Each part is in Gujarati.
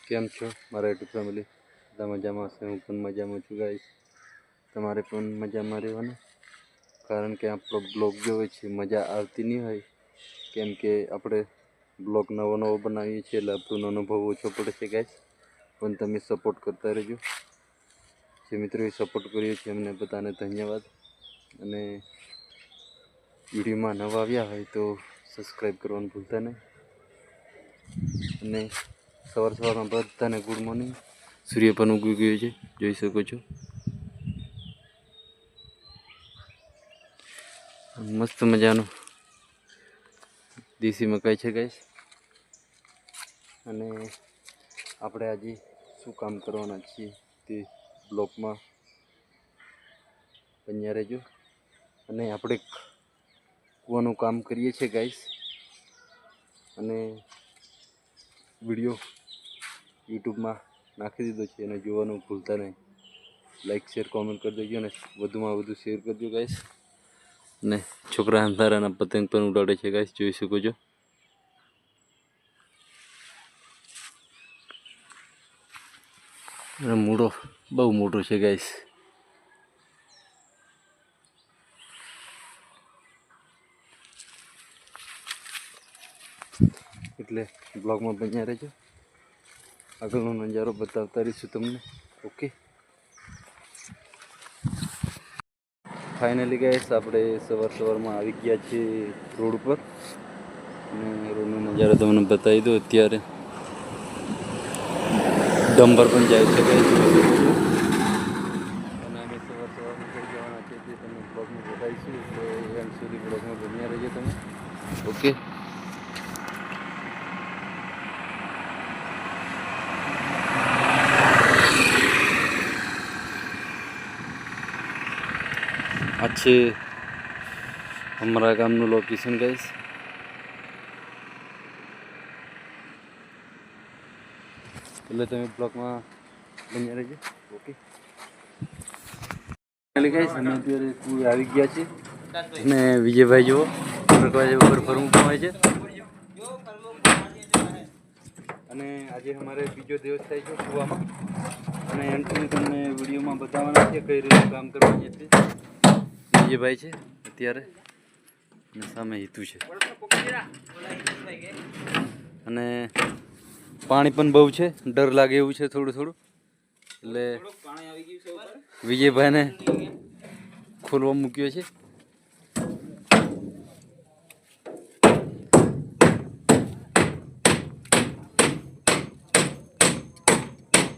કેમ છો મારા યુટ્યુબ ફેમિલી? બધા મજામાં હશે, હું પણ મજામાં છું ગાઈસ. તમારે પણ મજામાં રહેવાનું, કારણ કે આપણો બ્લોગ જો હોય છે મજા આવતી નહીં હોય, કેમ કે આપણે બ્લોગ નવો બનાવીએ છીએ એટલે આપણો અનુભવ ઓછો પડે છે ગાઈસ. પણ તમે સપોર્ટ કરતા રહેજો. જે મિત્રોએ સપોર્ટ કર્યો છે એમને બધાને ધન્યવાદ. અને વિડીયોમાં નવા આવ્યા હોય તો સબસ્ક્રાઈબ કરવાનું ભૂલતા નહીં. અને સવારમાં બધાને ગુડ મોર્નિંગ. સૂર્ય પણ ઉગી ગયો છે, જોઈ શકો છો. મસ્ત મજાનું દેશી મકાઈ છે ગાઈસ. અને આપણે આજે શું કામ કરવાના છીએ તે બ્લોકમાં બન્યા રહેજો. અને આપણે કૂવાનું કામ કરીએ છીએ ગાઈસ. અને વિડીયો યુટ્યુબમાં નાખી દીધો છે અને જોવાનું ભૂલતા નહીં. લાઈક શેર કોમેન્ટ કરી દેજો અને વધુમાં વધુ શેર કરજો ગાઈસ. ને છોકરા અંધારાના પતંગ પણ ઉડાડે છે ગાઈસ, જોઈ શકો છો. અને મૂળો બહુ મોટો છે ગાઈસ. એટલે બ્લોગમાં બન્યા રહેજો, આગળનો નજારો બતાવતા રહીશું તમને. ઓકે, ફાઇનલી ગાઈસ આપણે સવારમાં આવી ગયા છીએ રોડ ઉપર. અને રોડનો નજારો તમને બતાવી દો. અત્યારે ડમ્બર પણ જાય છે ગાઈસ. અને અમે સવારમાં કઈ જવાના છે તે તમને બ્લોગમાં બતાવીશું, તો એન્ડ સુધી બ્લોગમાં બન્યા રહેજો તમે. ઓકે, આ છે અમારા ગામનું લોકેશન ગાઈસ. એટલે તમે બ્લોગમાં બન્યા રહેજો. ઓકે, ગાઈસ અમે અત્યારે આવી ગયા છીએ. અને વિજયભાઈ જુઓ ઉપર ફરવું હોય છે. અને આજે અમારે બીજો દિવસ થાય છે કૂવામાં. અને એન્ટ્રી તમને વિડીયોમાં બતાવવાના છે કઈ રીતે કામ કરવાનું છે. વિજયભાઈ છે અત્યારે, અને સામે હિતુ છે. અને પાણી પણ બહુ છે, ડર લાગે એવું છે થોડું થોડું. એટલે વિજયભાઈને ખોલવા મૂક્યો છે.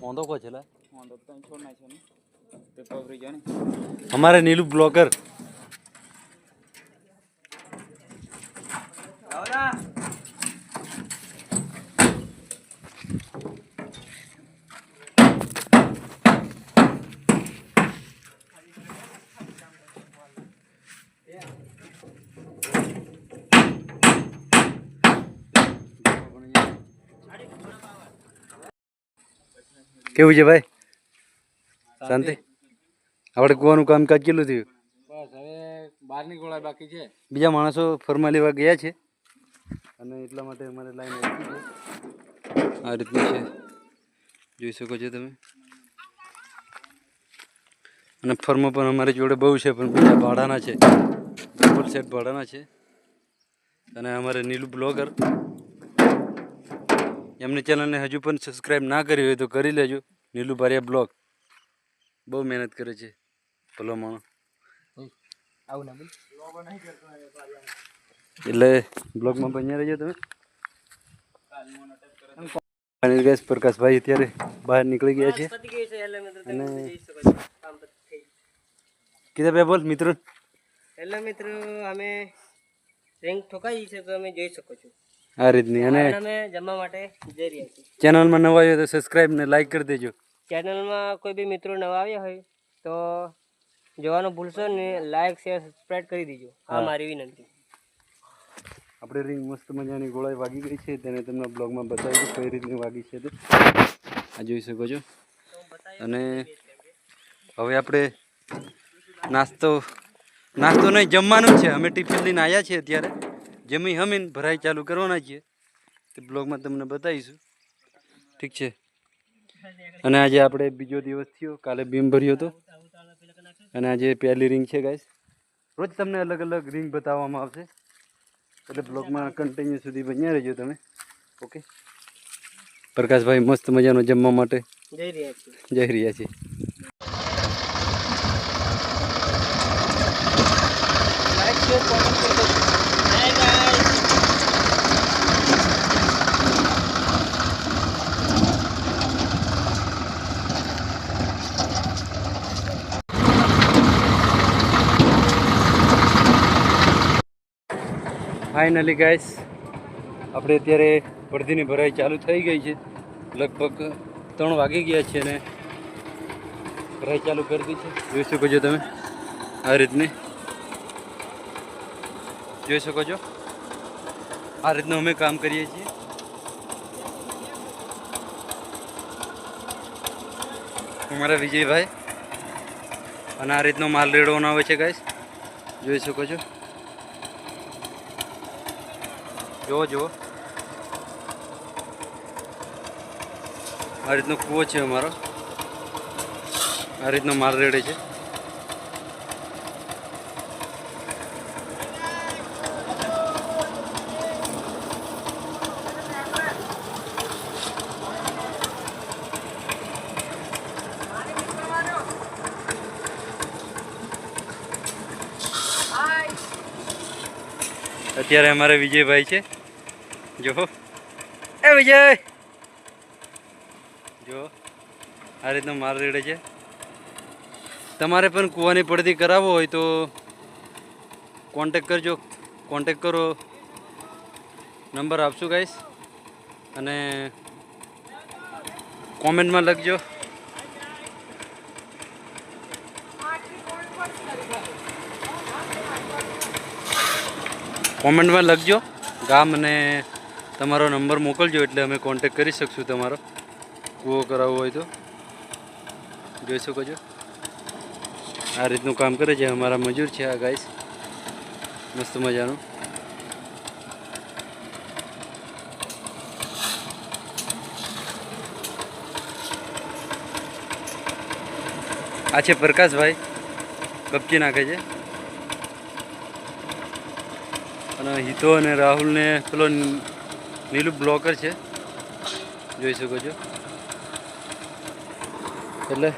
વાંધો કો છે हमारे नीलू ब्लॉगर કેવું છે ભાઈ? શાંતિ? આપણે કૂવાનું કામકાજ કેટલું થયું? બસ હવે બહારની ગોળા બાકી છે. બીજા માણસો ફરમા લેવા ગયા છે અને એટલા માટે અમારે લાઈન આવી છે. આ રીતનું છે, જોઈ શકો છો તમે. અને ફર્મો પણ અમારી જોડે બહુ છે, પણ બીજા ભાડાના છે, ડબલ સેટ ભાડાના છે. અને અમારે નીલુ બ્લોગર, એમની ચેનલને હજુ પણ સબસ્ક્રાઈબ ના કરી હોય તો કરી લેજો. નીલુ બારિયા બ્લોગ બહુ મહેનત કરે છે, ભલો માણો. એટલે બ્લોગમાં બન્યા રહેજો તમે. પ્રકાશભાઈ અત્યારે બહાર નીકળી ગયા છે. અને કીધા બે બોલ મિત્રો. હેલો મિત્રો, અમે રેન્ક ઠોકાઈ છે તો તમે જોઈ શકો છો આ રીતની. અને અમે જમવા માટે જઈ રહ્યા છીએ. ચેનલમાં નવા આવ્યો તો સબસ્ક્રાઈબ ને લાઈક કરી દેજો. ચેનલમાં કોઈ બી મિત્રો નવા આવ્યા હોય તો જોવાનું ભૂલશો ને, લાઈક શેર સબસ્ક્રાઇબ કરી દેજો. આ મારી વિનંતી. આપણે રિંગ મસ્ત મજાની ગોળાઈ વાગી ગઈ છે, તેને તમને બ્લોગમાં બતાવી દઉં કઈ રીતની વાગી છે તે. આ જોઈ શકો છો. અને હવે આપણે નાસ્તો નહીં, જમવાનું જ છે. અમે ટિફિન લઈને આવ્યા છીએ અત્યારે. જમીને ભરાઈ ચાલુ કરવાના છીએ, તે બ્લોગમાં તમને બતાવીશું. ઠીક છે, અને આજે આપણે બીજો દિવસ થયો, કાલે બીમ ભર્યો હતો અને આજે પહેલી રિંગ છે ગાઈસ. રોજ તમને અલગ અલગ રિંગ બતાવવામાં આવશે, એટલે બ્લોગમાં કન્ટિન્યુ સુધી બન્યા રહેજો તમે. ઓકે, પ્રકાશભાઈ મસ્ત મજાનો જમવા માટે જઈ રહ્યા છે. ફાઇનલી ગાઈસ આપણે અત્યારે ભરતીની ભરાઈ ચાલુ થઈ ગઈ છે. લગભગ 3 વાગી ગયા છે અને ભરાઈ ચાલુ કરી દી છે. જોઈ શકો છો તમે, આ રીતની જોઈ શકો છો, આ રીતનું અમે કામ કરીએ છીએ. અમારા વિજયભાઈ અને આ રીતનો માલ રેડવાનો આવે છે ગાઈસ, જોઈ શકો છો. જુઓ જુઓ, આ રીતનો કૂવો છે અમારો, આ રીતનો માલ રેડે છે. અત્યારે અમારે વિજયભાઈ છે, જો એ વિજય જો આ રીતનો માલ રેડે છે. તમારે પણ કૂવાની પડતી કરાવવો હોય તો કોન્ટેક કરજો, કોન્ટેક કરો, નંબર આપશું ગાઈસ અને કોમેન્ટમાં લખજો. કોમેન્ટમાં લખજો ગામ અને તમારો નંબર મોકલજો, એટલે અમે કોન્ટેક કરી શકશું તમારો કૂવો કરાવવો હોય તો. જોઈ શકો છો, આ રીતનું કામ કરે છે અમારા મજૂર છે આ ગાઈસ, મસ્ત મજાનું. આ છે પ્રકાશભાઈ, કપચી નાખે છે. અને હિતો અને રાહુલને પેલો નીલું બ્લોકર છે, જોઈ શકો છો. એટલે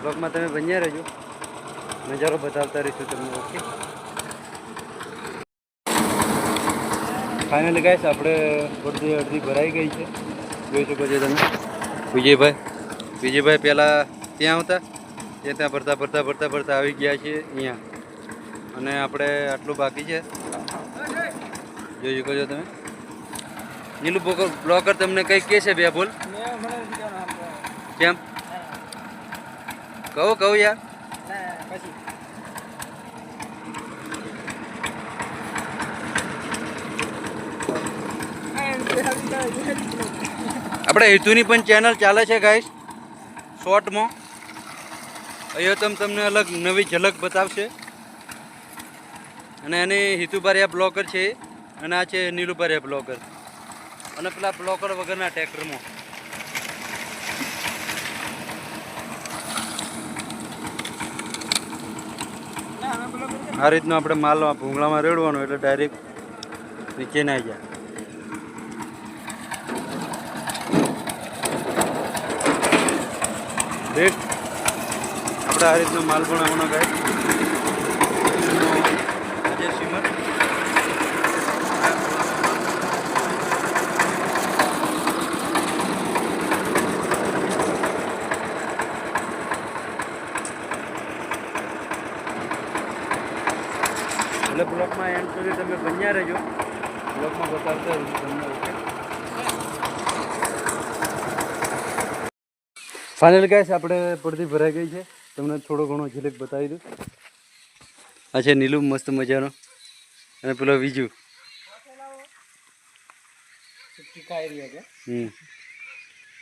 બ્લોકમાં તમે બન્યા રહેજો, નજારો બતાવતા રહીશું તમને. ઓકે, ફાઇનલી ગાઈસ આપણે અડધી ભરાઈ ગઈ છે, જોઈ શકો છો તમે. વિજયભાઈ પહેલાં ત્યાં આવતા, ત્યાં ભરતા આવી ગયા છે અહીંયા, અને આપણે આટલું બાકી છે, જોઈ શકો છો તમે. નીલું બ્લોકર તમને કંઈક કહે છે? બે બોલ. કેમ? કહું યાર. આપણે હેતુની પણ ચેનલ ચાલે છે ગાઈસ, શોર્ટમાં. અહીંયા તમને અલગ નવી ઝલક બતાવશે. અને એની હિતુબારિયા બ્લોકર છે, અને આ છે નીલુબારિયા બ્લોકર, અને પેલા બ્લોકર વગરના ટ્રેક્ટરમાં. આ રીતનો આપણે માલ ભૂંગળામાં રેડવાનો, એટલે ડાયરેક્ટ નીચે ના જાય. આપણે આ રીતનો માલ બનાવવાનો ગાય. અજય સિમર એટલે બ્લોકમાં એન્ડ સુધી તમે બન્યા રહેજો, બ્લોકમાં બતાવતા તમને. ઓકે, ફાઇનલ ગાઈસ આપણે પડતી ભરાઈ ગઈ છે, તમને થોડો ઘણો ઝલક બતાવી દઉં. આ છે નીલું મસ્ત મજાનો, અને પેલો બીજુ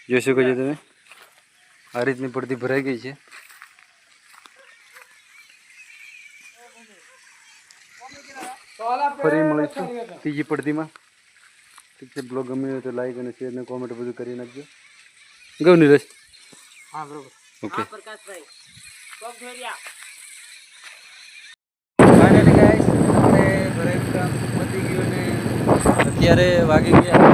જોઈ શકો છો તમે. આ રીતની પડતી ભરાઈ ગઈ છે. ફરી મળીશું ત્રીજી પડતીમાં. ઠીક છે, બ્લોગ ગમ્યો હોય તો લાઈક અને શેર અને કોમેન્ટ બધું કરી નાખજો. ગયું નીરજ હા બરોબર. ઓકે પ્રકાશભાઈ પગ ધોઈ રહ્યા. ફાઇનલી ગાઈસ આપણે ઘરે કામ પતી ગયું ને અત્યારે વાગી ગયા